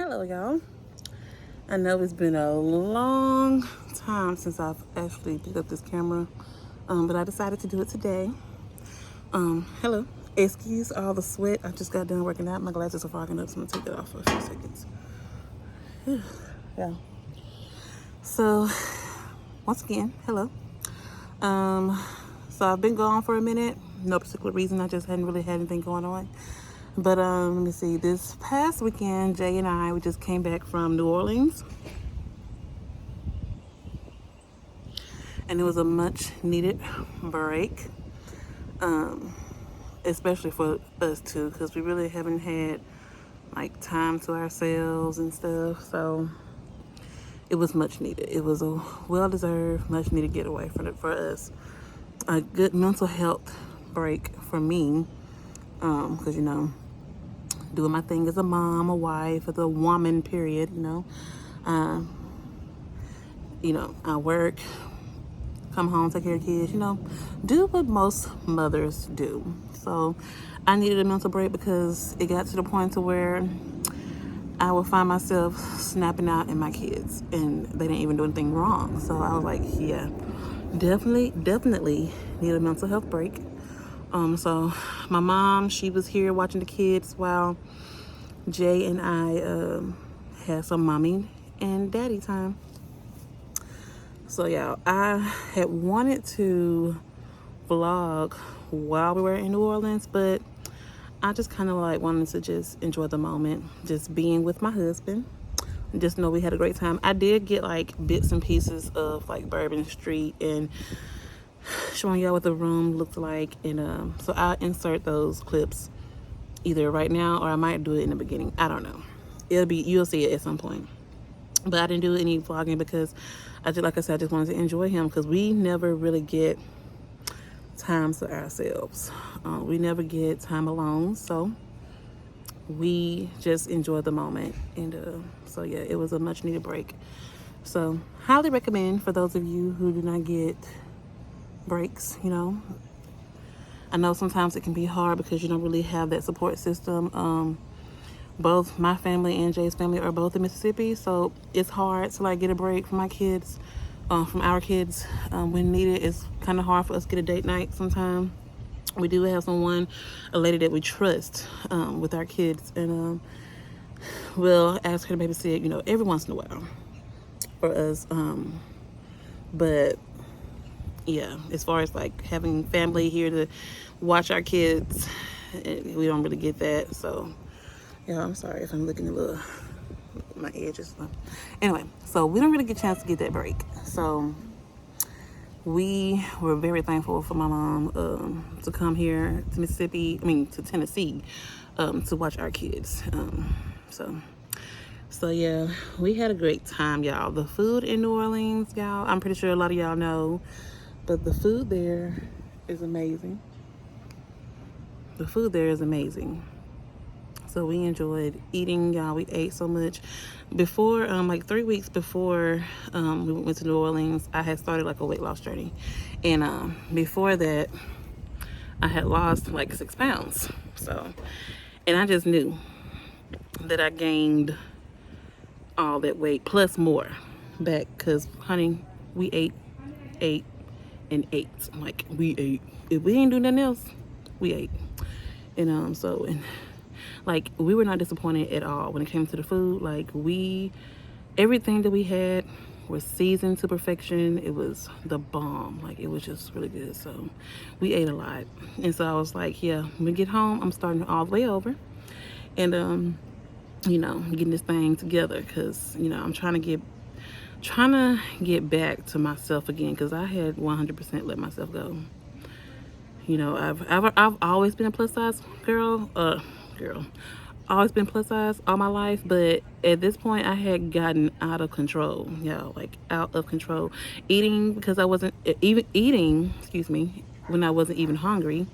Hello, y'all. I know it's been a long time since I've actually picked up this camera, but I decided to do it today. Hello. Excuse all the sweat. I just got done working out. My glasses are fogging up, so I'm gonna take that off for a few seconds. Yeah. So, once again, hello. So I've been gone for a minute. No particular reason. I just hadn't really had anything going on. But let me see. This past weekend, Jay and we just came back from New Orleans, and it was a much needed break, especially for us too, because we really haven't had like time to ourselves and stuff. So it was much needed. It was a well-deserved, much needed getaway for us. A good mental health break for me, because doing my thing as a mom, a wife, as a woman, period. I work, come home, take care of kids, do what most mothers do. So I needed a mental break because it got to the point to where I would find myself snapping out at my kids and they didn't even do anything wrong. So I was like, yeah, definitely need a mental health break. So my mom, she was here watching the kids while Jay and I had some mommy and daddy time. So yeah, I had wanted to vlog while we were in New Orleans, but I just kind of like wanted to just enjoy the moment, just being with my husband. Just know we had a great time. I did get like bits and pieces of like Bourbon Street and showing y'all what the room looked like, and so I'll insert those clips either right now or I might do it in the beginning. I don't know. You'll see it at some point. But I didn't do any vlogging because like I said, I just wanted to enjoy him because we never really get time to ourselves. We never get time alone, so we just enjoy the moment. And so yeah, it was a much needed break. So highly recommend for those of you who do not get breaks. I know sometimes it can be hard because you don't really have that support system. Both my family and Jay's family are both in Mississippi, so it's hard to like get a break from my kids, from our kids when needed. It's kind of hard for us to get a date night sometimes. We do have a lady that we trust with our kids, and we'll ask her to babysit, every once in a while for us. But yeah, as far as like having family here to watch our kids, we don't really get that. So yeah, I'm sorry if I'm looking a little, my edges. Anyway, so we don't really get a chance to get that break. So we were very thankful for my mom to come here to to Tennessee, to watch our kids. So yeah, we had a great time, y'all. The food in New Orleans, y'all, I'm pretty sure a lot of y'all know, but the food there is amazing. The food there is amazing. So we enjoyed eating, y'all. We ate so much. Before, like 3 weeks before we went to New Orleans, I had started like a weight loss journey. And before that, I had lost like 6 pounds. And I just knew that I gained all that weight plus more back because, honey, we ate, and ate. Like, we ate. If we ain't do nothing else, we ate. And like, we were not disappointed at all when it came to the food. Like, everything that we had was seasoned to perfection. It was the bomb. Like, it was just really good. So we ate a lot. And so I was like, yeah, when we get home, I'm starting all the way over. And getting this thing together because I'm trying to get back to myself again because I had 100% let myself go. I've always been a plus size girl, always been plus size all my life, but at this point I had gotten out of control, like out of control. Eating because I wasn't even eating, when I wasn't even hungry.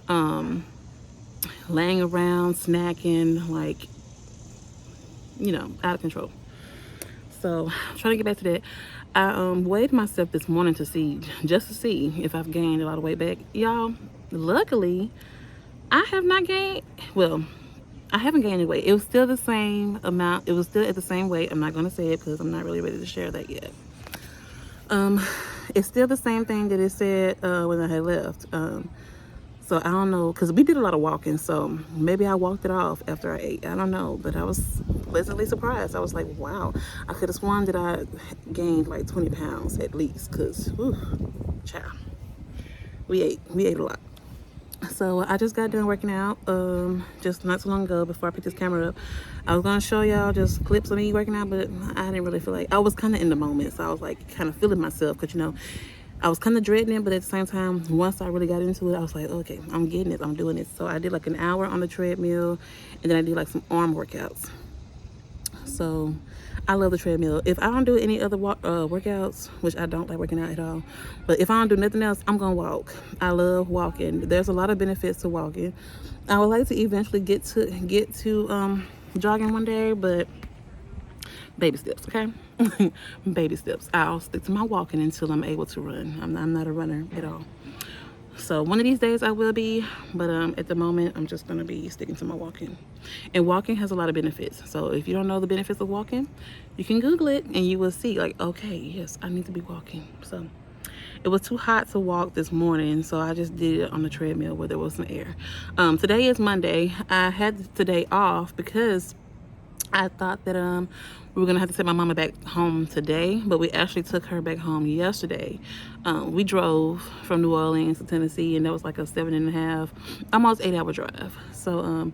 Laying around, snacking, like, out of control. So trying to get back to that. I weighed myself this morning to see if I've gained a lot of weight back. Y'all, luckily, I have not gained, well, I haven't gained any weight. It was still the same amount. It was still at the same weight. I'm not going to say it because I'm not really ready to share that yet. Um, it's still the same thing that it said when I had left. So I don't know, because we did a lot of walking, so maybe I walked it off after I ate. I don't know, but I was pleasantly surprised. I was like, wow, I could have sworn that I gained like 20 pounds at least, because, child, we ate a lot. So I just got done working out just not so long ago before I picked this camera up. I was going to show y'all just clips of me working out, but I didn't really feel like, I was kind of in the moment, so I was like kind of feeling myself, because, you know, I was kind of dreading it, but at the same time, once I really got into it, I was like, okay, I'm getting it, I'm doing it. So I did like an hour on the treadmill, and then I did like some arm workouts. So I love the treadmill. If I don't do any other workouts, which I don't like working out at all, but if I don't do nothing else, I'm gonna walk. I love walking. There's a lot of benefits to walking. I would like to eventually get to jogging one day, but baby steps, okay? Baby steps. I'll stick to my walking until I'm able to run. I'm not a runner at all. So one of these days I will be, but at the moment I'm just gonna be sticking to my walking. And walking has a lot of benefits. So if you don't know the benefits of walking, you can Google it and you will see like, okay, yes, I need to be walking. So it was too hot to walk this morning, so I just did it on the treadmill where there was some air. Today is Monday. I had today off because I thought that we were gonna have to take my mama back home today, but we actually took her back home yesterday. We drove from New Orleans to Tennessee, and that was like a 7.5, almost 8-hour drive. So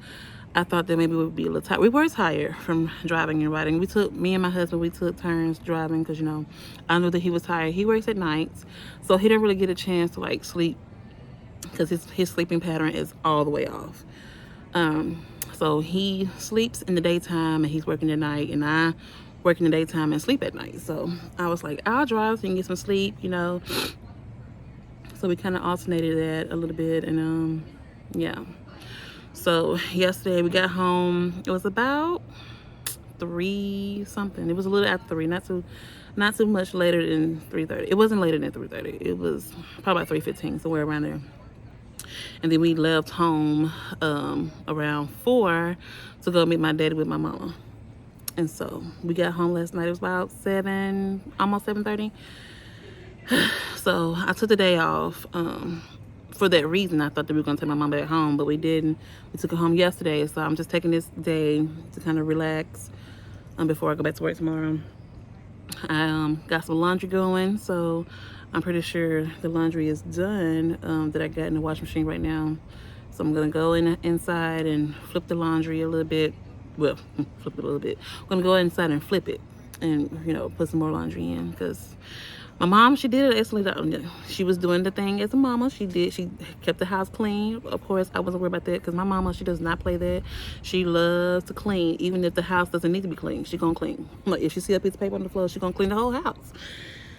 I thought that maybe we would be a little tired. We were tired from driving and riding. Me and my husband, we took turns driving because, you know, I knew that he was tired. He works at nights, so he didn't really get a chance to like sleep because his sleeping pattern is all the way off. So he sleeps in the daytime and he's working at night, and I work in the daytime and sleep at night. So I was like, I'll drive so you can get some sleep, you know. So we kind of alternated that a little bit, and yeah. So yesterday we got home. It was about 3 something. It was a little after 3, not too much later than 3:30. It wasn't later than 3:30. It was probably about 3:15, somewhere around there. And then we left home around 4 to go meet my daddy with my mama. And so we got home last night. It was about 7, almost 7:30. So I took the day off. For that reason, I thought that we were going to take my mom back home, but we didn't. We took her home yesterday, so I'm just taking this day to kind of relax before I go back to work tomorrow. I got some laundry going, so I'm pretty sure the laundry is done that I got in the washing machine right now. So I'm going to go inside and flip the laundry a little bit. Well, flip it a little bit. I'm going to go inside and flip it and, you know, put some more laundry in, because my mom, she did it excellently. She was doing the thing as a mama. She kept the house clean. Of course, I wasn't worried about that because my mama, she does not play that. She loves to clean, even if the house doesn't need to be clean. She gonna clean. Like if she see a piece of paper on the floor, she gonna clean the whole house.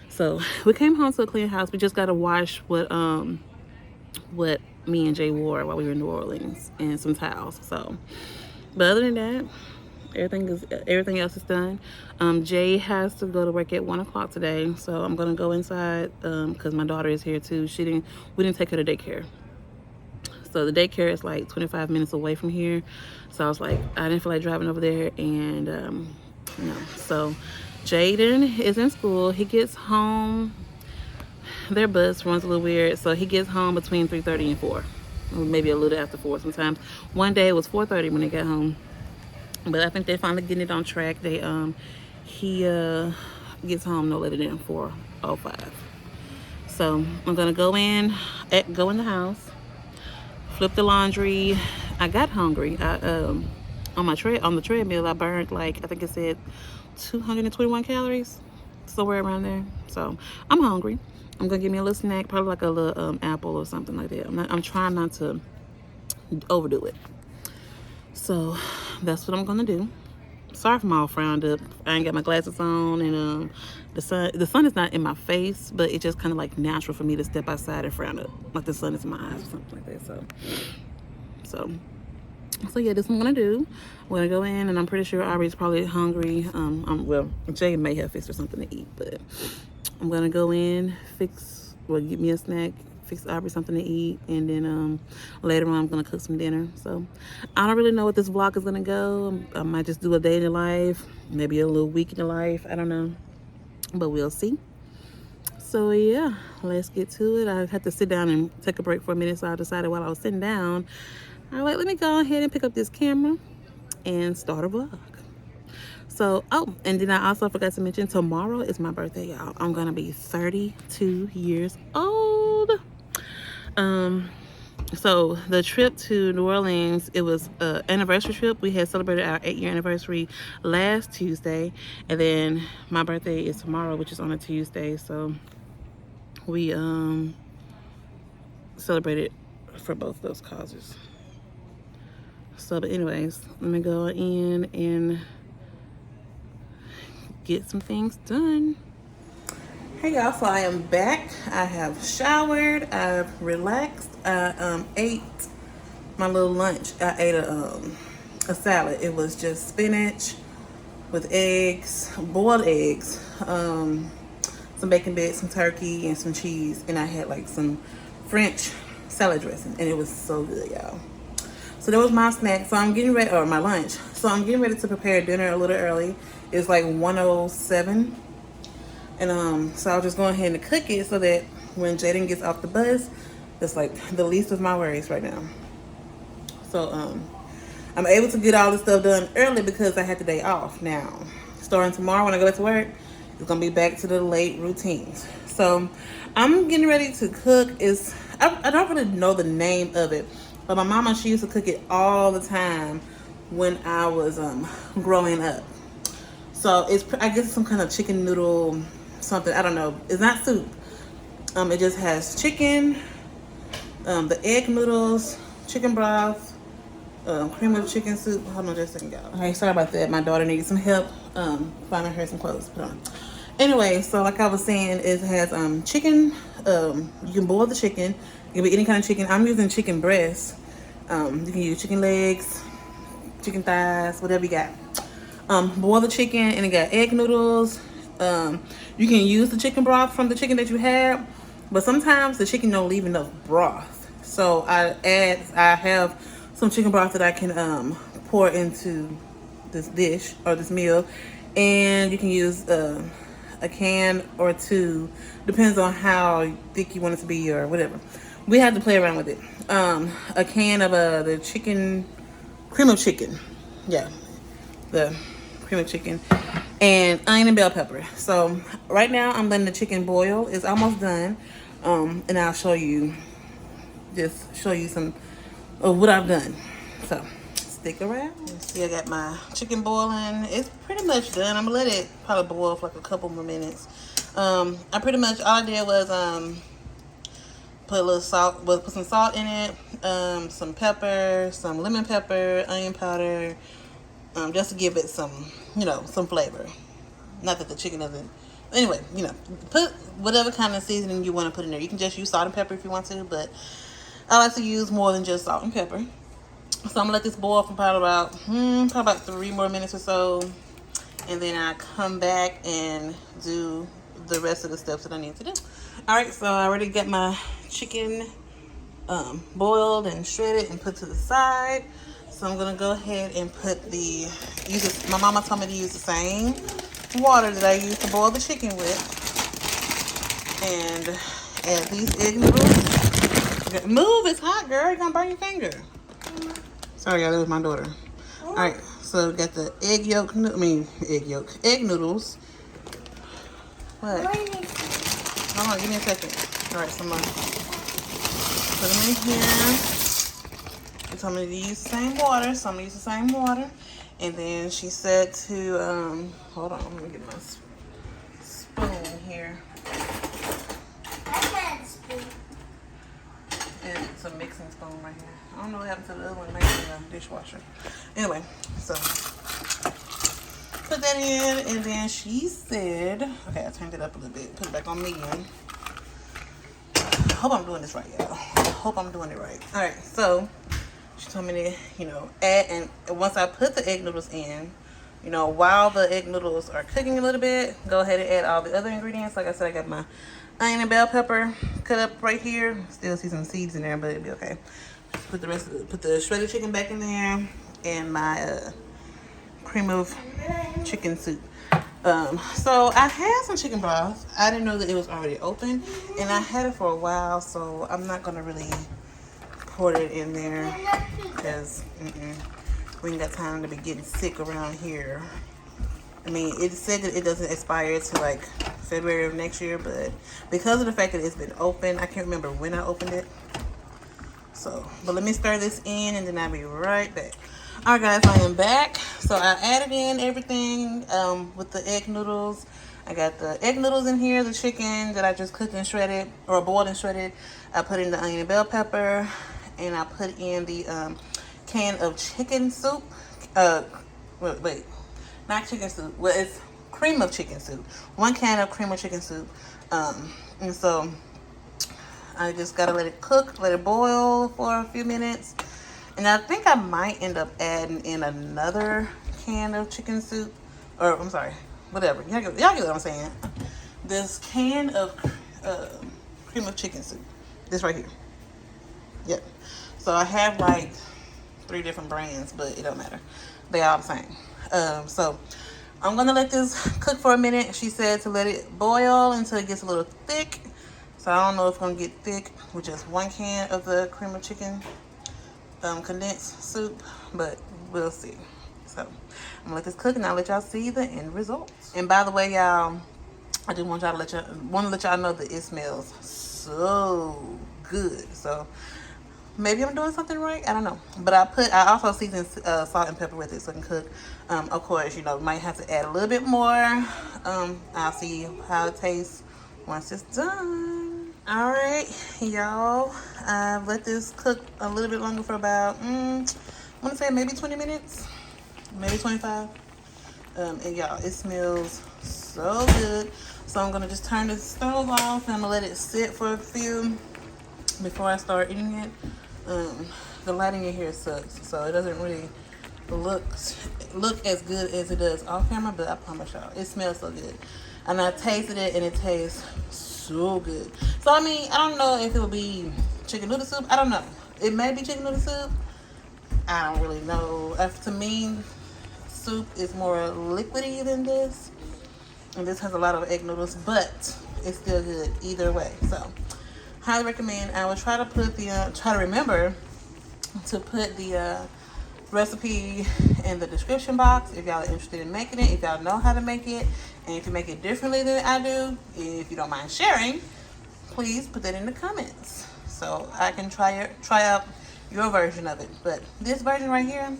So we came home to a clean house. We just gotta wash what me and Jay wore while we were in New Orleans, and some towels. So, but other than that, everything else is done. Jay has to go to work at 1 o'clock today, so I'm gonna go inside because my daughter is here too. We didn't take her to daycare, so the daycare is like 25 minutes away from here. So I was like, I didn't feel like driving over there, and you know. So Jaden is in school. He gets home. Their bus runs a little weird, so he gets home between 3:30 and 4, or maybe a little after 4 sometimes. One day it was 4:30 when he got home. But I think they're finally getting it on track. He gets home no later than 4:05. So I'm gonna go in the house, flip the laundry. I got hungry. On the treadmill I burned like, I think it said 221 calories, somewhere around there. So I'm hungry. I'm gonna give me a little snack, probably like a little apple or something like that. I'm trying not to overdo it. So that's what I'm gonna do. Sorry if I'm all frowned up. I ain't got my glasses on, and the sun is not in my face, but it's just kind of like natural for me to step outside and frown up, like the sun is in my eyes or something like that. So yeah, this is what I'm gonna do. I'm gonna go in, and I'm pretty sure Aubrey's probably hungry. Well, Jay may have fixed her something to eat, but I'm gonna go in, get me a snack, fix Aubrey something to eat, and then later on I'm gonna cook some dinner. So I don't really know what this vlog is gonna go. I might just do a day in the life, maybe a little week in the life. I don't know, but we'll see. So yeah, let's get to it. I had to sit down and take a break for a minute, so I decided while I was sitting down, all right, let me go ahead and pick up this camera and start a vlog. So, oh, and then I also forgot to mention, tomorrow is my birthday, y'all. I'm gonna be 32 years old. So the trip to New Orleans, it was an anniversary trip. We had celebrated our 8-year anniversary last Tuesday, and then my birthday is tomorrow, which is on a Tuesday. So we celebrated for both those causes. So, but anyways, let me go in and get some things done. Hey y'all, so I am back. I have showered, I've relaxed. I ate my little lunch. I ate a salad. It was just spinach with eggs, boiled eggs, some bacon bits, some turkey, and some cheese. And I had like some French salad dressing, and it was so good, y'all. So that was my snack. So I'm getting ready, or my lunch. So I'm getting ready to prepare dinner a little early. It's like 1:07. And so I'll just go ahead and cook it so that when Jaden gets off the bus, it's like the least of my worries right now. So I'm able to get all this stuff done early because I had the day off. Now, starting tomorrow when I go back to work, it's gonna be back to the late routines. So I'm getting ready to cook. I don't really know the name of it, but my mama, she used to cook it all the time when I was growing up. So I guess some kind of chicken noodle something. I don't know. It's not soup. It just has chicken, the egg noodles, chicken broth, cream of chicken soup. Hold on just a second, y'all. Okay, sorry about that. My daughter needed some help finding her some clothes to put on. Anyway, so like I was saying, it has chicken. You can boil the chicken. It can be any kind of chicken. I'm using chicken breast. You can use chicken legs, chicken thighs, whatever you got. Boil the chicken, and it got egg noodles. You can use the chicken broth from the chicken that you have, but sometimes the chicken don't leave enough broth. So I have some chicken broth that I can pour into this dish or this meal, and you can use a can or two, depends on how thick you want it to be or whatever. We have to play around with it. A can of the chicken, cream of chicken, yeah, the cream of chicken, and onion and bell pepper. So right now I'm letting the chicken boil. It's almost done, and I'll show you some of what I've done. So stick around. See, I got my chicken boiling. It's pretty much done. I'm gonna let it probably boil for like a couple more minutes. I pretty much, all I did was put a little salt, put some salt in it, some pepper, some lemon pepper, onion powder, just to give it some, some flavor. Not that the chicken doesn't. Anyway, put whatever kind of seasoning you want to put in there. You can just use salt and pepper if you want to, but I like to use more than just salt and pepper. So I'm gonna let this boil for probably about 3 more minutes or so, and then I come back and do the rest of the steps that I need to do. All right, so I already got my chicken boiled and shredded and put to the side. So I'm gonna go ahead and my mama told me to use the same water that I used to boil the chicken with, and add these egg noodles. Move, it's hot, girl. You're gonna burn your finger. Sorry, y'all, that was my daughter. All right, so we got the egg noodles. What? Hold on, give me a second. All right, so I'm gonna put them in here. She told me to use the same water, so I'm gonna use the same water. And then she said to, hold on, let me get my spoon here. And it's a mixing spoon right here. I don't know what happened to the other one, maybe in the dishwasher. Anyway, so put that in, and then she said, okay, I turned it up a little bit, put it back on medium. Hope I'm doing this right, y'all. Hope I'm doing it right. All right, so she told me to, add, and once I put the egg noodles in, while the egg noodles are cooking a little bit, go ahead and add all the other ingredients. Like I said, I got my onion and bell pepper cut up right here. Still see some seeds in there, but it'll be okay. Put the shredded chicken back in there, and my cream of chicken soup. So I had some chicken broth. I didn't know that it was already open, and I had it for a while, so I'm not gonna really pour it in there because we ain't got time to be getting sick around here. I mean, it said that it doesn't expire to like February of next year, but because of the fact that it's been open, I can't remember when I opened it. So, but let me stir this in and then I'll be right back. All right, guys, I am back. So I added in everything with the egg noodles. I got the egg noodles in here, the chicken that I just cooked and shredded, or boiled and shredded. I put in the onion and bell pepper, and I put in the can of chicken soup. Wait, not chicken soup. Well, it's cream of chicken soup. 1 can of cream of chicken soup. And so I just gotta let it cook, let it boil for a few minutes. And I think I might end up adding in another can of chicken soup. Or, I'm sorry, whatever. Y'all get what I'm saying. This can of cream of chicken soup. This right here. Yep. So I have like 3 different brands, but it don't matter. They all the same. So I'm gonna let this cook for a minute. She said to let it boil until it gets a little thick. So I don't know if it's gonna get thick with just 1 can of the cream of chicken condensed soup, but we'll see. So I'm gonna let this cook and I'll let y'all see the end results. And by the way, y'all, I just want to let y'all know that it smells so good. So maybe I'm doing something right. I don't know. But I also seasoned salt and pepper with it so it can cook. Of course, you know, might have to add a little bit more. I'll see how it tastes once it's done. All right, y'all. I've let this cook a little bit longer for about, I want to say maybe 20 minutes, maybe 25. And y'all, it smells so good. So I'm gonna just turn the stove off and I'm gonna let it sit for a few before I start eating it. The lighting in here sucks, so it doesn't really look as good as it does off camera, but I promise y'all, it smells so good. And I tasted it and it tastes so good. So I mean, I don't know if it will be chicken noodle soup. I don't know. It may be chicken noodle soup. I don't really know. To me, soup is more liquidy than this. And this has a lot of egg noodles, but it's still good either way. So highly recommend. I will try to put try to remember to put the recipe in the description box if y'all are interested in making it, if y'all know how to make it, and if you make it differently than I do, if you don't mind sharing, please put that in the comments so I can try out your version of it. But this version right here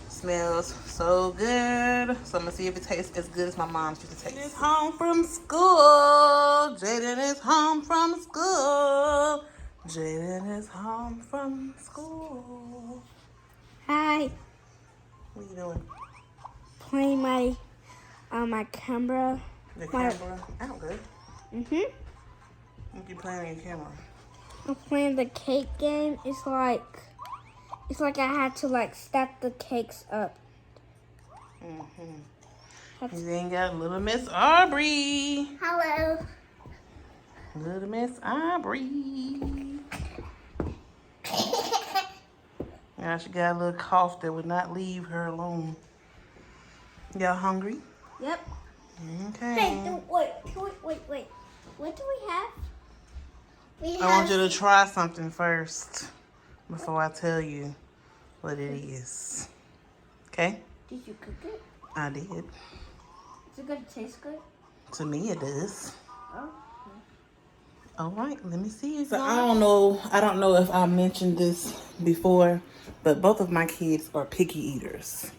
smells so good, so I'm gonna see if it tastes as good as my mom's used to taste. Jaden is home from school. Jaden is home from school. Jaden is home from school. Hi. What are you doing? Playing my camera. The camera? Oh, good. What you playing on your camera? I'm playing the cake game. It's like I had to like stack the cakes up. You then got little Miss Aubrey. Hello. Little Miss Aubrey. Yeah, she got a little cough that would not leave her alone. Y'all hungry? Yep. Okay. Hey, wait. What do we have? I want you to try something first before I tell you what it is. Okay? Did you cook it? I did. Is it gonna taste good? To me, it does. Oh. All right, let me see. So I don't know if I mentioned this before, but both of my kids are picky eaters.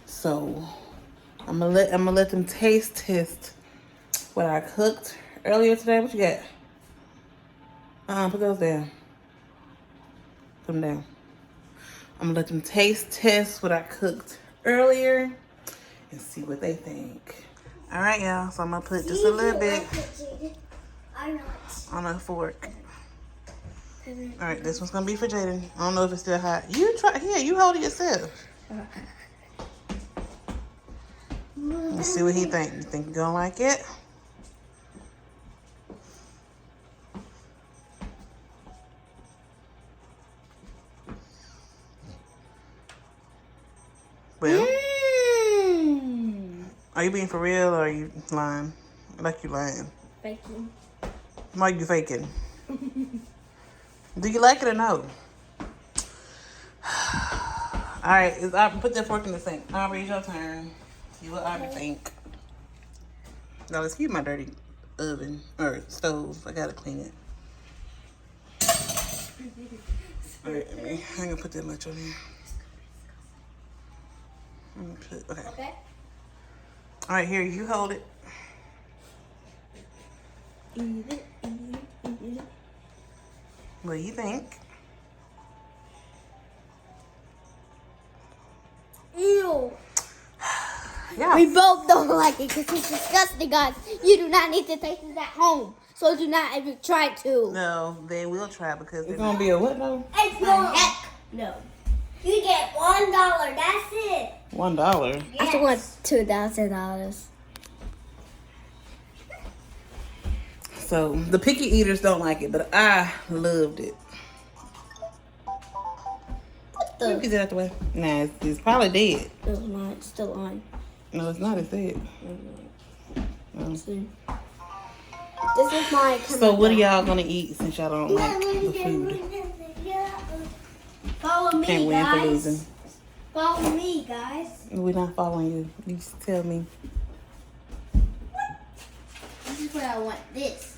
So I'm gonna let them taste test what I cooked earlier today. What you got? Put those down. Put them down. I'm gonna let them taste test what I cooked earlier and see what they think. All right, y'all. So I'm gonna put just a little bit on a fork. All right, this one's gonna be for Jaden. I don't know if it's still hot. You try here. You hold it yourself. Let's see what he thinks. You think you're gonna like it? Are you being for real or are you lying? Like you lying. Faking. Why you faking? Do you like it or no? Alright, put that fork in the sink. Aubrey, it's your turn. See what Aubrey think. Now, excuse my dirty oven or stove. I gotta clean it. Alright, I ain't gonna put that much on here. Okay. Alright, here, you hold it. Eat it. What do you think? Ew. Yeah. We both don't like it because it's disgusting, guys. You do not need to take this at home. So do not even try to. No, they will try because it's gonna be a what though? It's no heck. No. You get $1. That's it. $1. Yes. I still want $2,000. So the picky eaters don't like it, but I loved it. Let me get that out the way. Nah, it's probably dead. It's not. It's still on. No, it's not. It's dead. No. See. This is my. So what are y'all gonna eat since y'all don't like the food? Follow me, Can't win guys. for losing. Follow me, guys. We're not following you. You just tell me. This is what I want. This.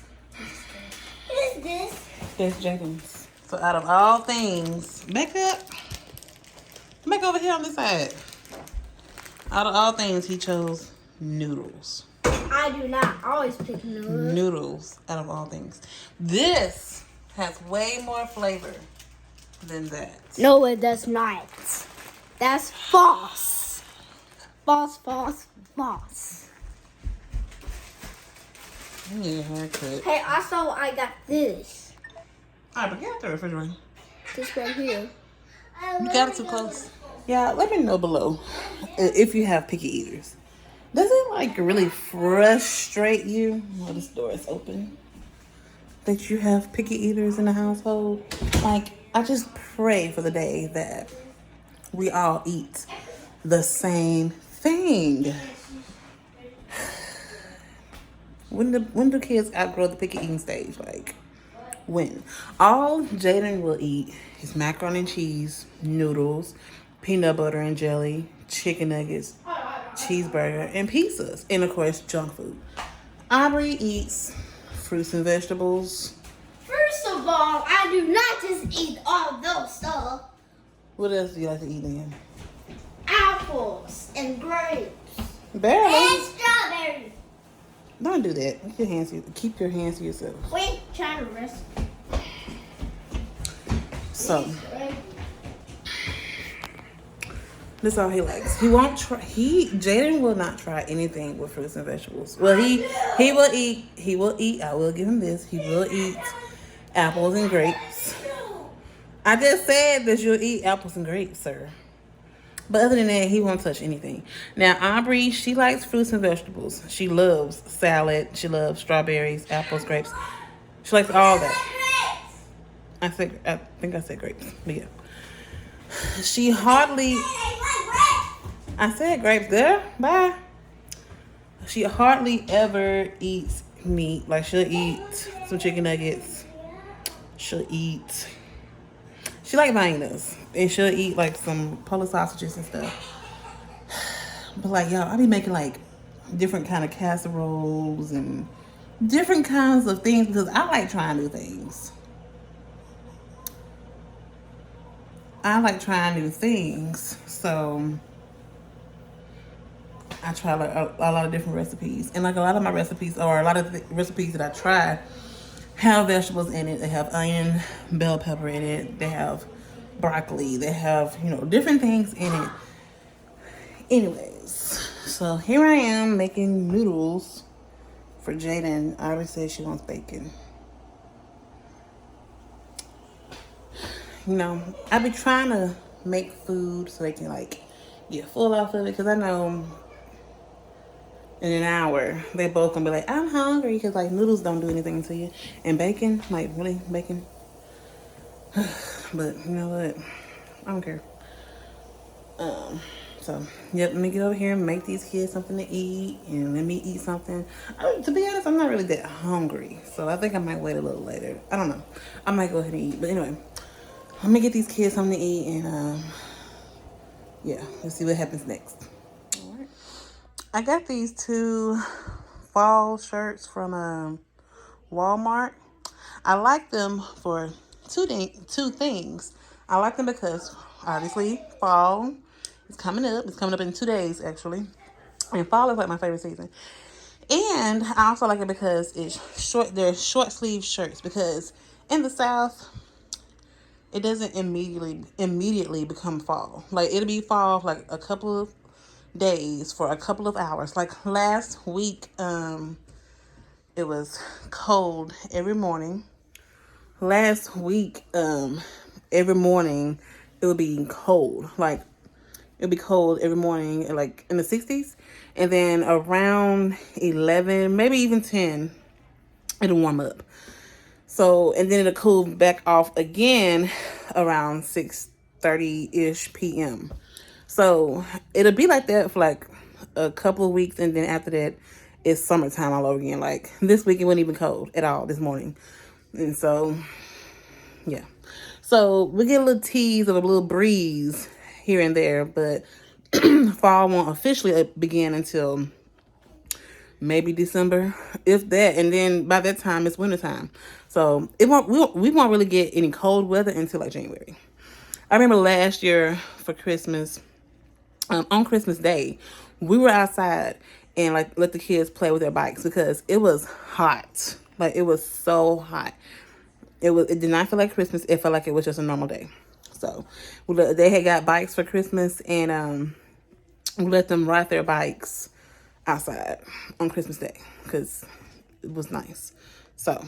What is this? That's Jaden's. So out of all things, back up. Back over here on this side. Out of all things, he chose noodles. I do not always pick noodles. Noodles, out of all things. This has way more flavor than that. No, it does not. That's false. False, false, false. I need a haircut. Hey, also, I got this. Alright, but get out the refrigerator. This right here. You got it too close. Yeah, let me know below if you have picky eaters. Does it like really frustrate you? Oh, this door is open. That you have picky eaters in the household? Like, I just pray for the day that we all eat the same thing. When do kids outgrow the picky eating stage? Like, when? All Jaden will eat is macaroni and cheese, noodles, peanut butter and jelly, chicken nuggets, cheeseburger, and pizzas. And of course, junk food. Aubrey eats fruits and vegetables. First of all, I do not just eat all those stuff. What else do you like to eat then? Apples and grapes. Barely. And strawberries. Don't do that. Keep your hands to yourself. Wait, trying to rest. So, this is all he likes. He won't try. Jaden will not try anything with fruits and vegetables. Well, he will eat. I will give him this. He will eat apples and grapes. I just said that you'll eat apples and grapes, sir. But other than that, he won't touch anything. Now, Aubrey, she likes fruits and vegetables. She loves salad. She loves strawberries, apples, grapes. She likes all that. I think I said grapes. But yeah. She hardly... I said grapes there. Bye. She hardly ever eats meat. Like, she'll eat some chicken nuggets. She'll eat... She likes viennas. And she'll eat, like, some Polish sausages and stuff. But, like, y'all, I be making, like, different kind of casseroles and different kinds of things because I like trying new things. So I try like a lot of different recipes, and like a lot of my recipes, or a lot of the recipes that I try, have vegetables in it. They have onion, bell pepper in it. They have broccoli. They have, different things in it. Anyways, so here I am making noodles for Jaden. I already said she wants bacon. I be trying to make food so they can like get full off of it, because I know in an hour they both gonna be like, I'm hungry, because like noodles don't do anything to you, and bacon, like really bacon. But you know what, I don't care. So So, yep, let me get over here and make these kids something to eat, and let me eat something. To be honest, I'm not really that hungry, so I think I might wait a little later. I don't know. I might go ahead and eat, but anyway, let me get these kids something to eat, and yeah, let's see what happens next. All right. I got these two fall shirts from Walmart. I like them for two things. I like them because obviously fall is coming up. It's coming up in 2 days actually, and fall is like my favorite season. And I also like it because it's short. They're short sleeve shirts because in the South it doesn't immediately become fall. Like it'll be fall for like a couple of days for a couple of hours. Like last week, it was cold every morning. Last week, every morning it would be cold. Like it would be cold every morning, like in the 60s, and then around 11, maybe even 10, it'll warm up. So, and then it'll cool back off again around 6:30-ish p.m. So it'll be like that for like a couple of weeks, and then after that, it's summertime all over again. Like this week, it wasn't even cold at all this morning, and so yeah. So we get a little tease of a little breeze here and there, but fall won't officially begin until maybe December, if that. And then by that time, it's wintertime. So we won't really get any cold weather until like January. I remember last year for Christmas, on Christmas Day, we were outside and like let the kids play with their bikes because it was hot. Like it was so hot. It did not feel like Christmas. It felt like it was just a normal day. So they had got bikes for Christmas, and we let them ride their bikes outside on Christmas Day because it was nice. So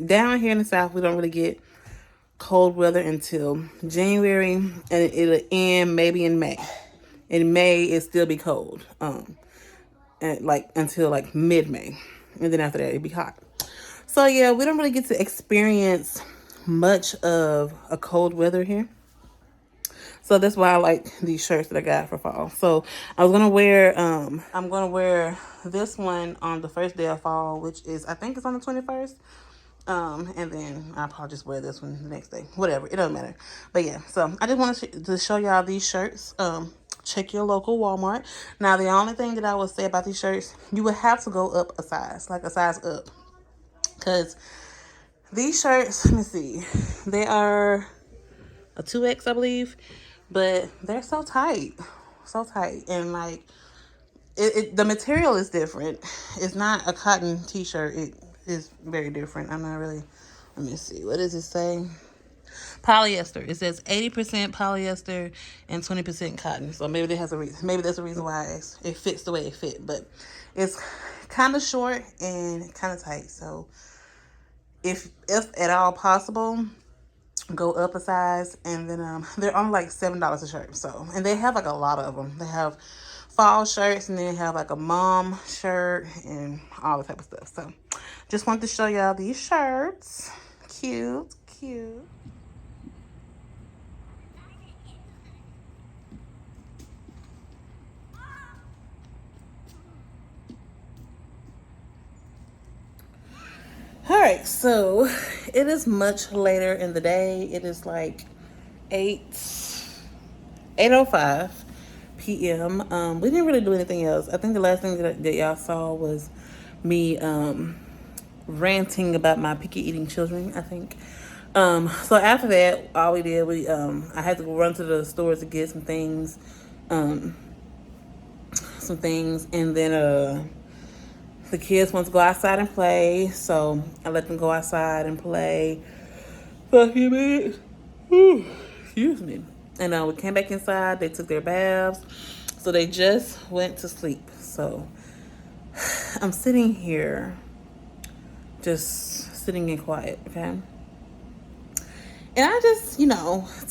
down here in the South, we don't really get cold weather until January, and it'll end maybe in May. In May, it still be cold, and like until like mid-May, and then after that, it'd be hot. So yeah, we don't really get to experience much of a cold weather here. So that's why I like these shirts that I got for fall. So I was gonna wear I'm gonna wear this one on the first day of fall, which is I think it's on the 21st. And then I'll probably just wear this one the next day. Whatever, it doesn't matter. But yeah, so I just wanted to show y'all these shirts. Check your local Walmart. Now the only thing that I would say about these shirts, you would have to go up a size, like a size up. Because these shirts, let me see, they are a 2X, I believe, but they're so tight, and like the material is different. It's not a cotton t-shirt. It is very different. I'm not really, let me see, what does it say? Polyester. It says 80% polyester and 20% cotton. So maybe that has a reason. Maybe that's the reason why it fits the way it fit. But it's kind of short and kind of tight. So if at all possible, go up a size. And then they're only like $7 a shirt. So, and they have like a lot of them. They have fall shirts, and then they have like a mom shirt and all the type of stuff. So just wanted to show y'all these shirts. Cute. All right, so it is much later in the day. It is like 8:05 p.m. We didn't really do anything else. I think the last thing that y'all saw was me ranting about my picky eating children, I think. So after that, all we did, I had to go run to the stores to get some things, and then the kids want to go outside and play, so I let them go outside and play for a few minutes. Excuse me. And we came back inside. They took their baths, so they just went to sleep. So I'm sitting here, just sitting in quiet, okay? And I just,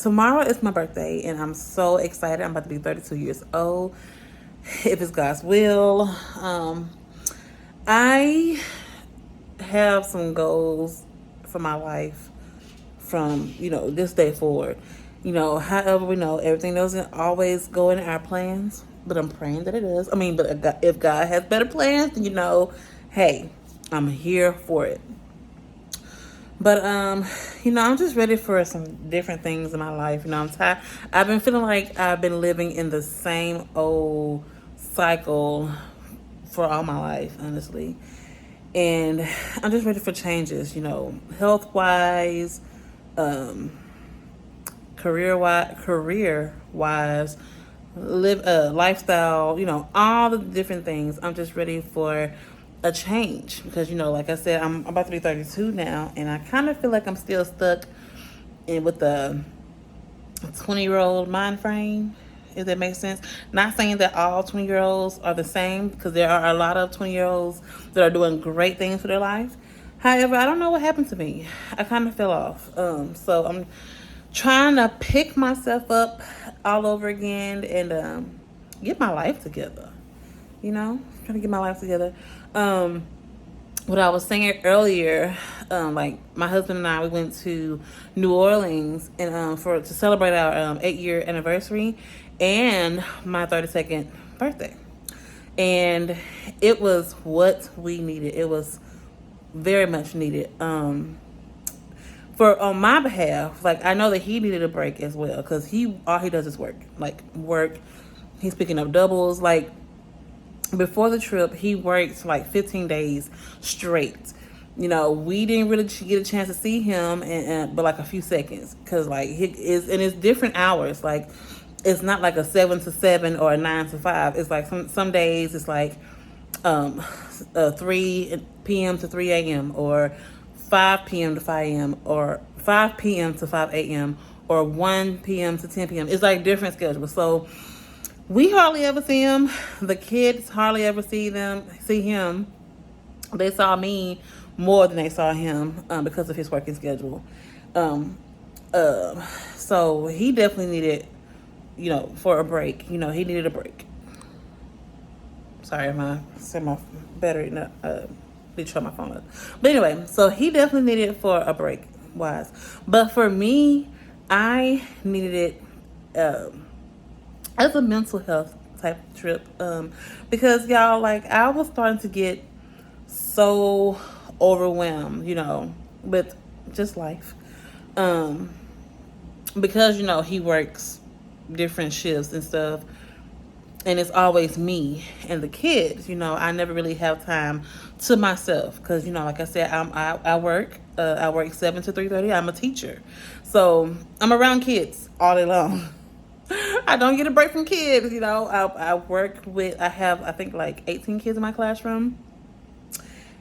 tomorrow is my birthday, and I'm so excited. I'm about to be 32 years old, if it's God's will. I have some goals for my life from, this day forward. However, we know everything doesn't always go in our plans, but I'm praying that it does. I mean, but if God has better plans, then hey, I'm here for it. But I'm just ready for some different things in my life. I'm tired. I've been feeling like I've been living in the same old cycle for all my life, honestly. And I'm just ready for changes, health wise, um, career wise, lifestyle, all the different things. I'm just ready for a change because like I said, I'm about to be 32 now, and I kind of feel like I'm still stuck in with the 20-year-old mind frame, if that makes sense. Not saying that all 20-year-olds are the same, because there are a lot of 20-year-olds that are doing great things for their life. However, I don't know what happened to me. I kind of fell off. So I'm trying to pick myself up all over again and get my life together. Trying to get my life together. What I was saying earlier, like my husband and I, we went to New Orleans and to celebrate our 8-year anniversary and my 32nd birthday, and it was what we needed. It was very much needed. For on my behalf, like I know that he needed a break as well because all he does is work, work. He's picking up doubles, like. Before the trip, he worked like 15 days straight. We didn't really get a chance to see him, but like a few seconds, because like it's different hours. Like it's not like a 7 to 7 or a 9 to 5. It's like some days it's like 3 p.m. to 3 a.m. or 5 p.m. to 5 a.m. or 5 p.m. to 5 a.m. or 1 p.m. to 10 p.m. It's like different schedules. So we hardly ever see him. The kids hardly ever see him. They saw me more than they saw him because of his working schedule. So he definitely needed, for a break. He needed a break. Sorry, my battery need to turn my phone up. But anyway, so he definitely needed it for a break, wise. But for me, I needed it. As a mental health type trip, because y'all, like, I was starting to get so overwhelmed, with just life, because he works different shifts and stuff, and it's always me and the kids. I never really have time to myself because like I said, I work 7 to 3:30. I'm a teacher, so I'm around kids all day long. I don't get a break from kids. I work with, I have, I think, like 18 kids in my classroom.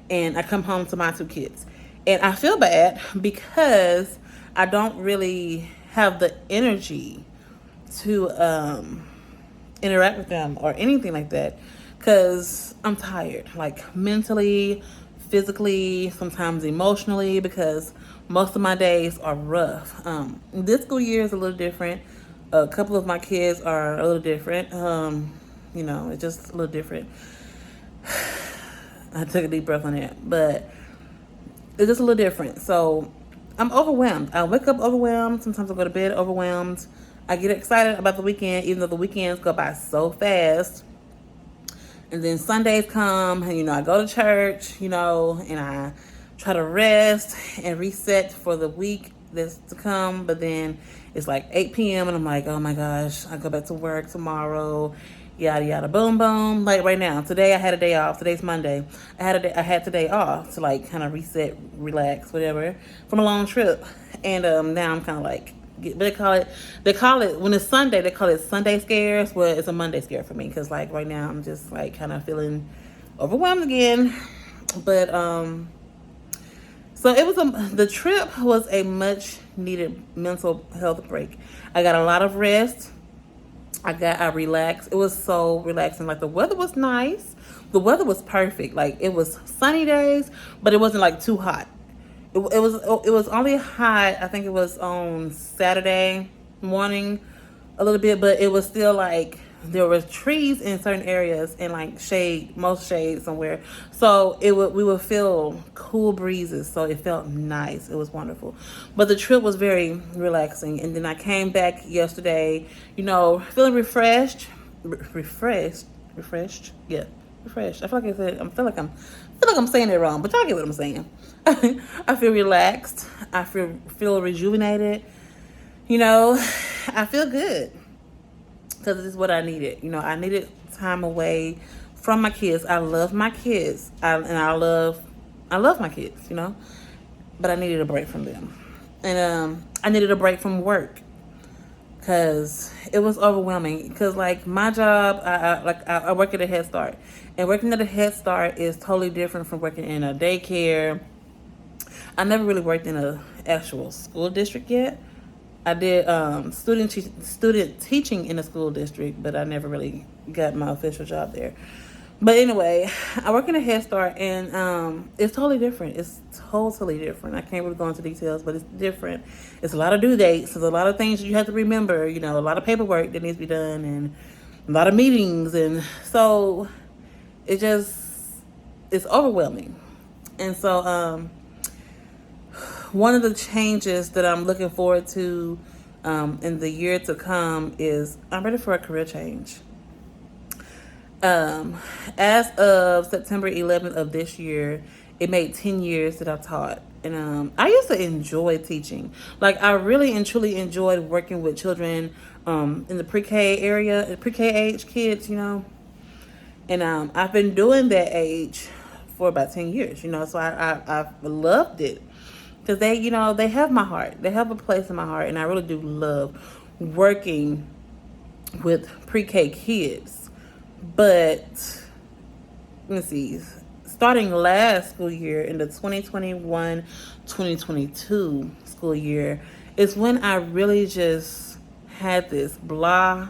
And I come home to my 2 kids. And I feel bad because I don't really have the energy to interact with them or anything like that. Because I'm tired, like mentally, physically, sometimes emotionally, because most of my days are rough. This school year is a little different. A couple of my kids are a little different. It's just a little different. I took a deep breath on that, but it's just a little different. So I'm overwhelmed. I wake up overwhelmed. Sometimes I go to bed overwhelmed. I get excited about the weekend, even though the weekends go by so fast. And then Sundays come, and I go to church, and I try to rest and reset for the week that's to come. But then it's like 8 p.m. and I'm like, oh my gosh, I go back to work tomorrow, yada yada, boom boom. Like right now, today I had a day off. Today's Monday. I had today off to like kind of reset, relax, whatever, from a long trip. And now I'm kind of like, they call it when it's Sunday, they call it Sunday scares. Well, it's a Monday scare for me because like right now I'm just like kind of feeling overwhelmed again. But so the trip was a much needed mental health break. I got a lot of rest. I relaxed. It was so relaxing. Like the weather was nice. The weather was perfect. Like it was sunny days, but it wasn't like too hot. It was only hot. I think it was on Saturday morning a little bit, but it was still like there was trees in certain areas and like shade, most shade somewhere. So we would feel cool breezes. So it felt nice. It was wonderful. But the trip was very relaxing. And then I came back yesterday, feeling refreshed, refreshed. Yeah, refreshed. I feel like I'm saying it wrong, but y'all get what I'm saying. I feel relaxed. I feel rejuvenated. I feel good because this is what I needed. I needed time away from my kids. I love my kids, I love my kids. But I needed a break from them, and I needed a break from work because it was overwhelming. Because like my job, I work at a Head Start, and working at a Head Start is totally different from working in a daycare. I never really worked in a actual school district yet. I did student teaching in a school district, but I never really got my official job there. But anyway, I work in a Head Start, and it's totally different. It's totally different. I can't really go into details, but it's different. It's a lot of due dates. There's a lot of things you have to remember. A lot of paperwork that needs to be done, and a lot of meetings, and so it's overwhelming. And so one of the changes that I'm looking forward to in the year to come is I'm ready for a career change. As of September 11th of this year, it made 10 years that I taught. And I used to enjoy teaching. Like, I really and truly enjoyed working with children in the pre-K area, pre-K age kids, And I've been doing that age for about 10 years, so I've loved it. Because they have my heart. They have a place in my heart. And I really do love working with pre-K kids. But, let me see. Starting last school year, in the 2021-2022 school year, is when I really just had this blah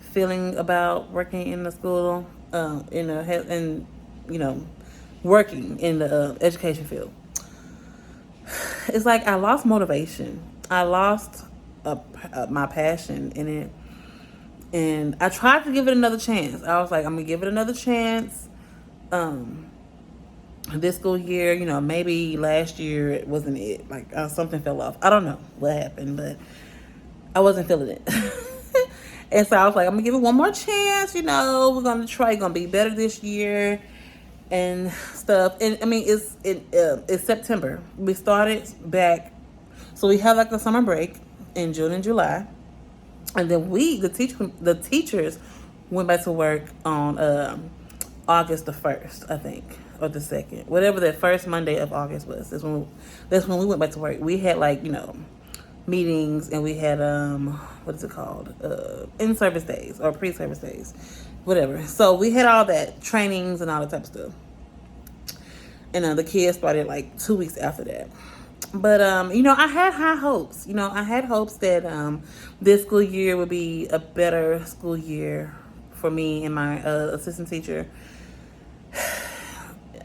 feeling about working in the school, working in the education field. It's like I lost motivation. I lost my passion in it. And I tried to give it another chance. I was like, I'm going to give it another chance. This school year, maybe last year it wasn't it. Like something fell off. I don't know what happened, but I wasn't feeling it. And so I was like, I'm going to give it one more chance. We're going to try. It's going to be better this year and stuff. And I mean, it's September. We started back. So we have like the summer break in June and July. And then the teachers went back to work on August the 1st, I think, or the 2nd, whatever that first Monday of August was. That's when we went back to work. We had meetings, and we had what is it called? In-service days or pre-service days, whatever. So we had all that trainings and all that type of stuff. And the kids started like 2 weeks after that. But, I had high hopes. I had hopes that this school year would be a better school year for me and my assistant teacher.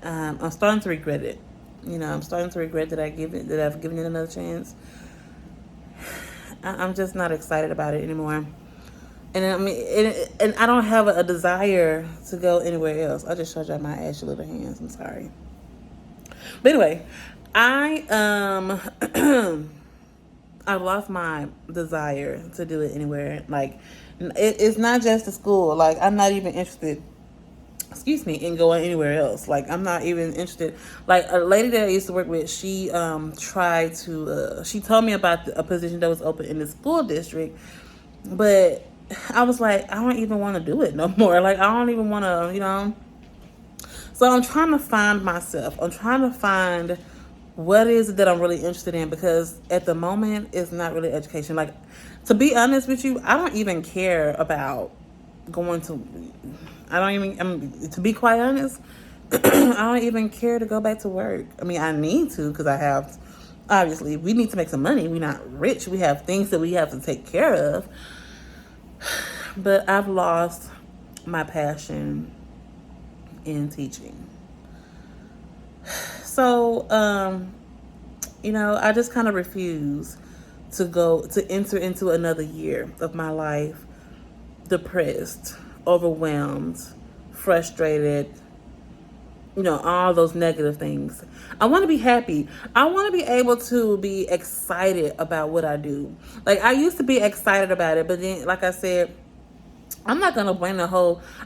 I'm starting to regret it. I'm starting to regret that I've given it another chance. I'm just not excited about it anymore. And I mean, and I don't have a desire to go anywhere else. I just showed y'all my ashy little hands. I'm sorry. But anyway, I lost my desire to do it anywhere. Like, it's not just the school. Like, I'm not even interested, in going anywhere else. Like, I'm not even interested. Like, a lady that I used to work with, she she told me about a position that was open in the school district, but I was like, I don't even want to do it no more. Like, I don't even want to, So I'm trying to find myself. I'm trying to find what is it that I'm really interested in, because at the moment it's not really education. Like, to be honest with you, I don't even care about going to, to be quite honest, I don't even care to go back to work. I mean, I need to, because obviously we need to make some money. We're not rich. We have things that we have to take care of. But I've lost my passion in teaching. So, I just kind of refuse to enter into another year of my life depressed, overwhelmed, frustrated, all those negative things. I want to be happy. I want to be able to be excited about what I do. Like, I used to be excited about it, but then, like I said, I'm not going to blame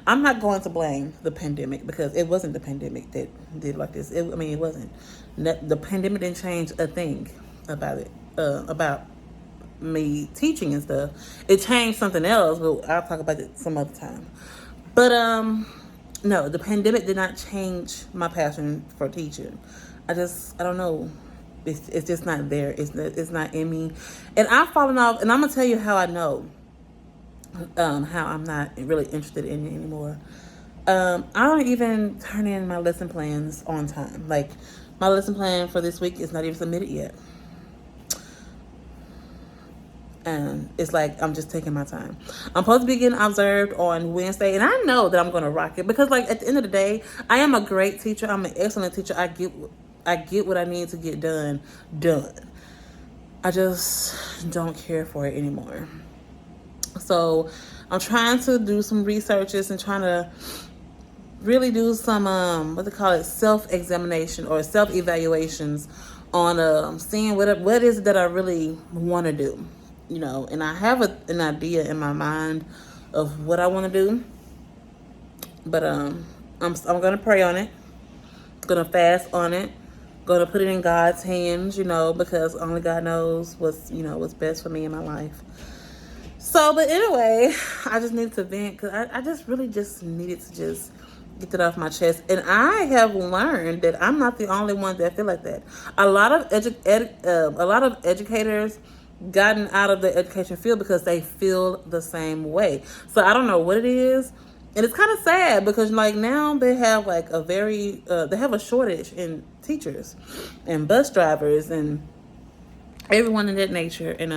I'm not going to blame the pandemic, because it wasn't the pandemic that did like this. It wasn't. The pandemic didn't change a thing about it, about me teaching and stuff. It changed something else, but I'll talk about it some other time. But, no, the pandemic did not change my passion for teaching. I don't know. It's just not there. It's not in me. And I've fallen off, and I'm going to tell you how I know how I'm not really interested in it anymore. I don't even turn in my lesson plans on time. Like, my lesson plan for this week is not even submitted yet. And it's like, I'm just taking my time. I'm supposed to be getting observed on Wednesday, and I know that I'm going to rock it, because, like, at the end of the day, I am a great teacher. I'm an excellent teacher. I get what I need to get done. I just don't care for it anymore. So I'm trying to do some researches and trying to really do some self-examination or self-evaluations on seeing what is it that I really want to do. And I have an idea in my mind of what I want to do, but I'm gonna pray on it, gonna fast on it, gonna put it in God's hands, because only God knows what's best for me in my life. So, but anyway, I just needed to vent, because I just really just needed to just get that off my chest. And I have learned that I'm not the only one that feel like that. A lot of educators gotten out of the education field because they feel the same way. So I don't know what it is, and it's kind of sad, because like now they have like they have a shortage in teachers and bus drivers and everyone in that nature, and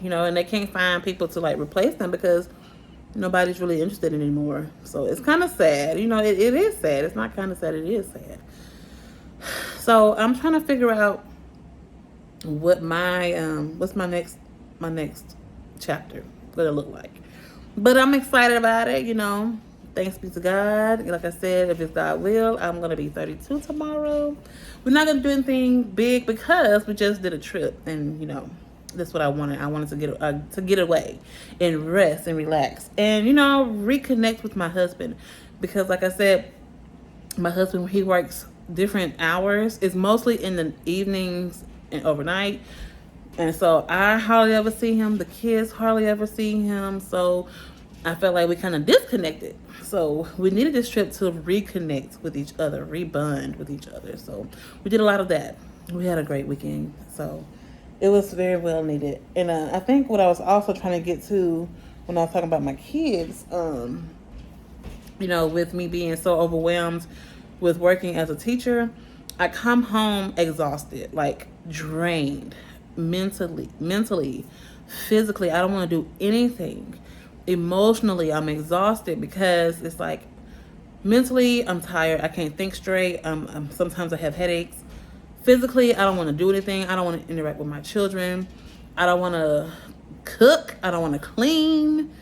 and they can't find people to like replace them because nobody's really interested anymore. So it's kind of sad. It is sad. It's not kind of sad. It is sad. So I'm trying to figure out what what's my next chapter gonna look like. But I'm excited about it. Thanks be to God. Like I said, if it's God will, I'm gonna be 32 tomorrow. We're not gonna do anything big because we just did a trip, and that's what I wanted. I wanted to get away and rest and relax and reconnect with my husband, because like I said, my husband, he works different hours. It's mostly in the evenings and overnight, and so I hardly ever see him. The kids hardly ever see him. So I felt like we kind of disconnected. So we needed this trip to reconnect with each other, rebond with each other. So we did a lot of that. We had a great weekend. So it was very well needed. And I think what I was also trying to get to when I was talking about my kids, with me being so overwhelmed with working as a teacher, I come home exhausted, like drained, mentally, physically. I don't want to do anything. Emotionally, I'm exhausted, because it's like mentally I'm tired. I can't think straight. Sometimes I have headaches. Physically, I don't want to do anything. I don't want to interact with my children. I don't want to cook. I don't want to clean.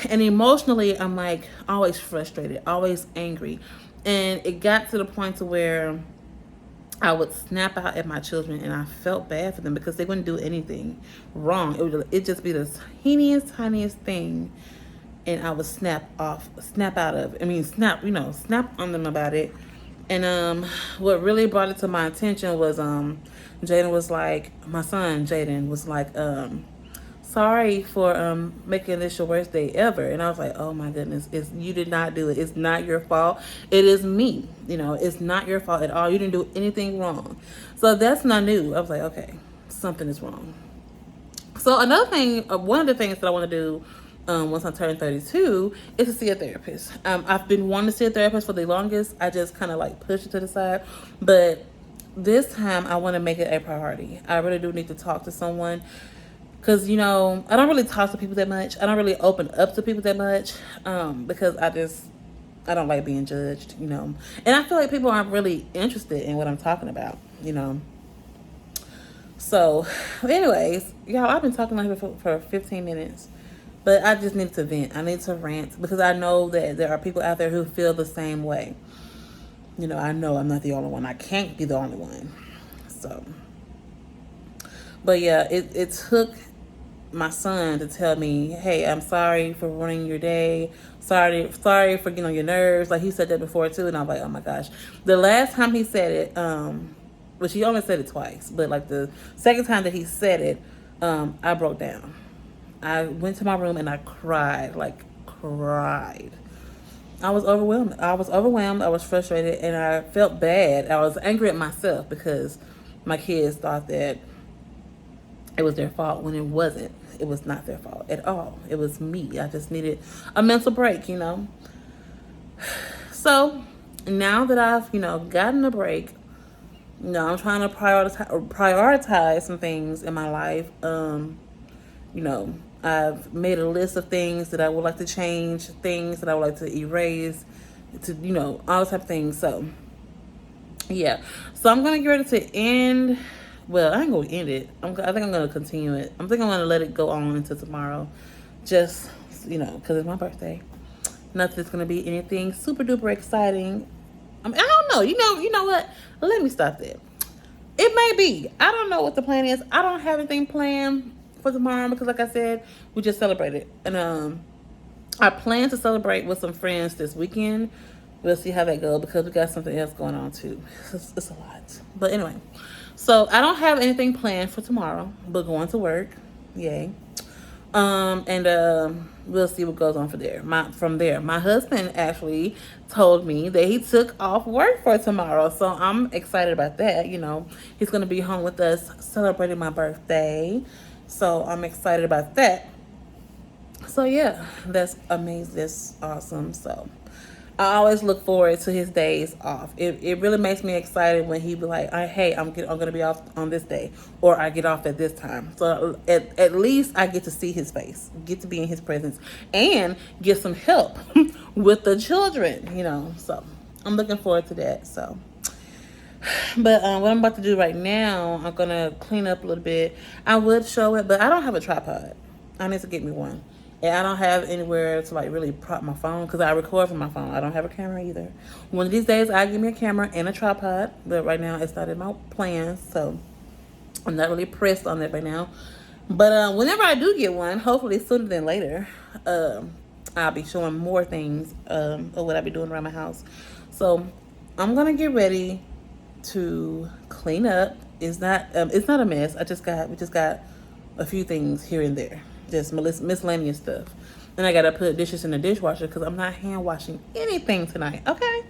And emotionally, I'm like always frustrated, always angry. And it got to the point to where I would snap out at my children, and I felt bad for them because they wouldn't do anything wrong. It'd just be the tiniest thing, and I would snap out of it. Snap on them about it. And what really brought it to my attention was Jaden was like, my son Jaden was like, sorry for making this your worst day ever. And I was like, oh my goodness, you did not do it. It's not your fault. It is me. It's not your fault at all. You didn't do anything wrong. So that's not new. I was like, okay, something is wrong. So another thing, one of the things that I want to do once I turn 32 is to see a therapist. I've been wanting to see a therapist for the longest. I just kind of like pushed it to the side. But this time I want to make it a priority. I really do need to talk to someone. Because, I don't really talk to people that much. I don't really open up to people that much because I don't like being judged, And I feel like people aren't really interested in what I'm talking about, So, anyways, y'all, I've been talking like for 15 minutes. But I just need to vent. I need to rant because I know that there are people out there who feel the same way. You know, I know I'm not the only one. I can't be the only one. So, but yeah, it took my son to tell me, "Hey, I'm sorry for ruining your day. Sorry for getting on your nerves." Like he said that before too, and I'm like, "Oh my gosh." The last time he said it, which he only said it twice, but like the second time that he said it, I broke down. I went to my room and I cried, like cried. I was overwhelmed. I was frustrated, and I felt bad. I was angry at myself because my kids thought that it was their fault when it wasn't. It was not their fault at all. It was me. I just needed a mental break, you know. So now that I've, gotten a break, I'm trying to prioritize some things in my life. I've made a list of things that I would like to change, things that I would like to erase, all type of things. So, yeah. So I'm gonna get ready to end. Well, I ain't gonna end it. I think I'm gonna continue it. I'm gonna let it go on until tomorrow, just because it's my birthday. Nothing's gonna be anything super duper exciting. I don't know. You know what? Let me stop that. It may be. I don't know what the plan is. I don't have anything planned for tomorrow because, like I said, we just celebrated, and I plan to celebrate with some friends this weekend. We'll see how that goes because we got something else going on too. It's a lot, but anyway. So I don't have anything planned for tomorrow, but going to work, yay. And we'll see what goes on from there. My husband actually told me that he took off work for tomorrow, so I'm excited about that. He's gonna be home with us celebrating my birthday, so I'm excited about that. So yeah, that's amazing. That's awesome. So I always look forward to his days off. It really makes me excited when he be like, "Hey, I'm gonna be off on this day, or I get off at this time." So at least I get to see his face, get to be in his presence, and get some help with the children. So I'm looking forward to that. So, but what I'm about to do right now, I'm gonna clean up a little bit. I would show it, but I don't have a tripod. I need to get me one. And I don't have anywhere to really prop my phone because I record from my phone. I don't have a camera either. One of these days I'll get me a camera and a tripod, but right now it's not in my plans, so I'm not really pressed on that right now. But whenever I do get one, hopefully sooner than later, I'll be showing more things of what I'll be doing around my house. So I'm gonna get ready to clean up. It's not a mess. We just got a few things here and there, just miscellaneous stuff. Then I gotta put dishes in the dishwasher because I'm not hand washing anything tonight. Okay.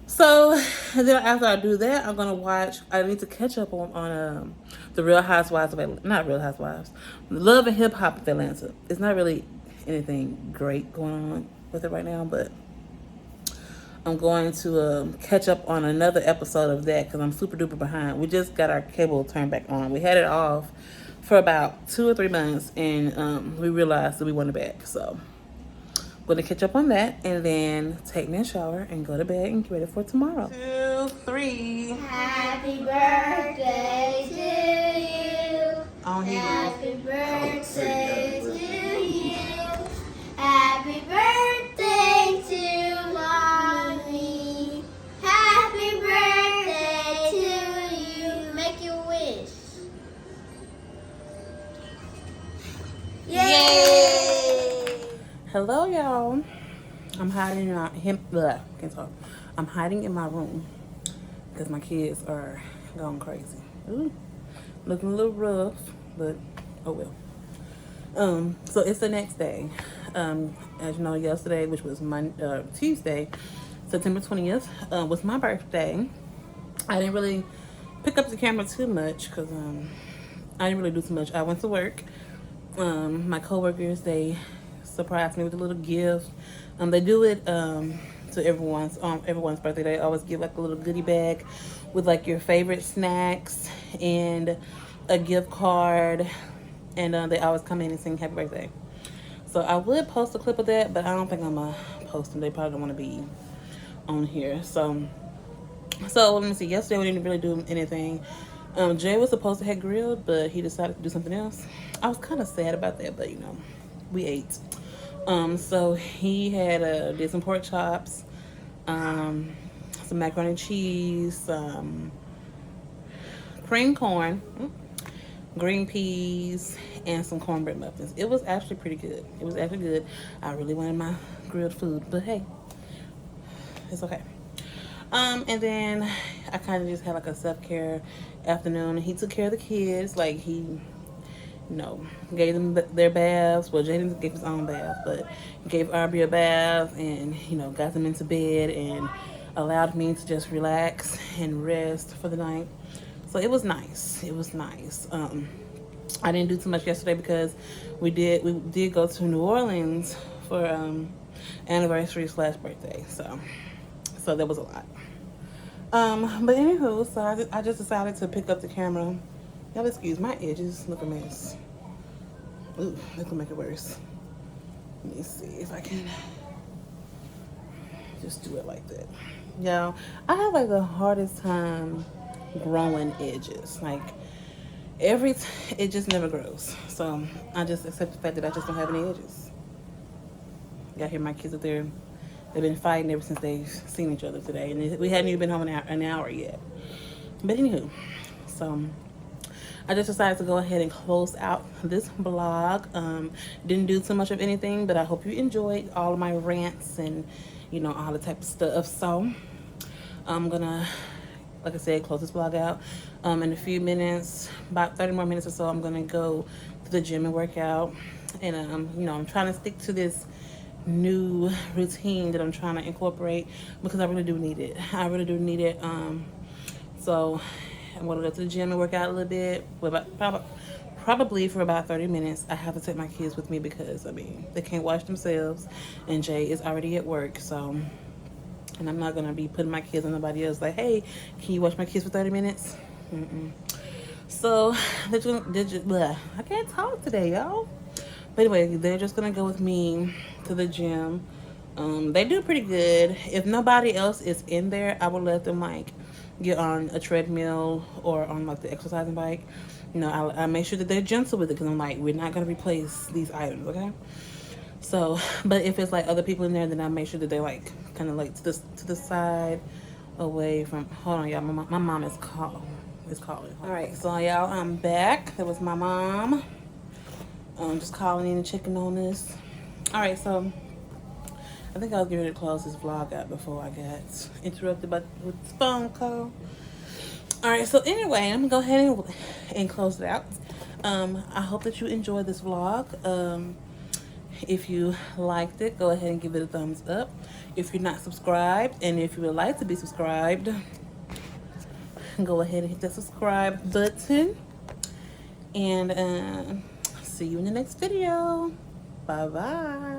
So then after I do that, I'm gonna watch. I need to catch up on the Real Housewives of Atlanta. Not Real Housewives, Love and Hip Hop of Atlanta. It's not really anything great going on with it right now, but I'm going to catch up on another episode of that because I'm super duper behind. We just got our cable turned back on. We had it off for about 2 or 3 months, and we realized that we wanted it back. So I'm going to catch up on that and then take me a shower and go to bed and get ready for tomorrow. 2, 3. Happy birthday to you. Happy birthday to you. Happy birthday to mommy. Happy birthday to you. Make your wish. Yay! Hello, y'all. I'm hiding I'm hiding in my room because my kids are going crazy. Ooh, looking a little rough, but oh well. So it's the next day. As you know, yesterday, which was Tuesday, September 20th, was my birthday. I didn't really pick up the camera too much because I didn't really do too much. I went to work. My coworkers, they surprised me with a little gift. They do it to everyone's birthday. They always give a little goodie bag with your favorite snacks and a gift card, and they always come in and sing happy birthday. So I would post a clip of that, but I don't think I'm gonna post them. They probably don't want to be on here. So let me see. Yesterday we didn't really do anything. Jay was supposed to have grilled, but he decided to do something else. I was kind of sad about that, but we ate. So he had did some pork chops, some macaroni and cheese, some cream corn, green peas, and some cornbread muffins. It was actually pretty good. It was actually good. I really wanted my grilled food, but hey, it's okay. And then I kind of just had like a self-care afternoon. He took care of the kids. Like he, gave them their baths. Well, Jaden gave his own bath, but gave Aubrey a bath and, got them into bed and allowed me to just relax and rest for the night. So it was nice. It was nice. I didn't do too much yesterday because we did go to New Orleans for anniversary / birthday. So that was a lot. But anywho, so I just decided to pick up the camera. Y'all excuse my edges, look a mess. Ooh, that could make it worse. Let me see if I can just do it like that. Y'all, I have like the hardest time growing edges. Like it just never grows. So I just accept the fact that I just don't have any edges. Y'all hear my kids up there? They've been fighting ever since they've seen each other today, and we hadn't even been home an hour yet. But anywho, so I just decided to go ahead and close out this vlog. Didn't do too much of anything, but I hope you enjoyed all of my rants and all the type of stuff. So I'm gonna, like I said, close this vlog out. In a few minutes, about 30 more minutes or so, I'm gonna go to the gym and work out. And I'm trying to stick to this new routine that I'm trying to incorporate because I really do need it. I really do need it. So I'm gonna go to the gym and work out a little bit. Probably for about 30 minutes. I have to take my kids with me because they can't watch themselves, and Jay is already at work. So, and I'm not gonna be putting my kids on nobody else. Like, hey, can you watch my kids for 30 minutes? So I can't talk today, y'all. But anyway, they're just gonna go with me to the gym. They do pretty good. If nobody else is in there, I will let them get on a treadmill or on the exercising bike. I make sure that they're gentle with it because I'm we're not gonna replace these items, okay? So, but if it's other people in there, then I make sure that they're kind of to the side, away from. Hold on, y'all. My mom is calling. All right, so y'all, I'm back. That was my mom. Just calling in and checking on this. All right, so I think I was getting ready to close this vlog out before I got interrupted with this phone call. All right, so anyway, I'm gonna go ahead and close it out. I hope that you enjoyed this vlog. If you liked it, go ahead and give it a thumbs up. If you're not subscribed, and if you would like to be subscribed, go ahead and hit that subscribe button. And see you in the next video. Bye bye.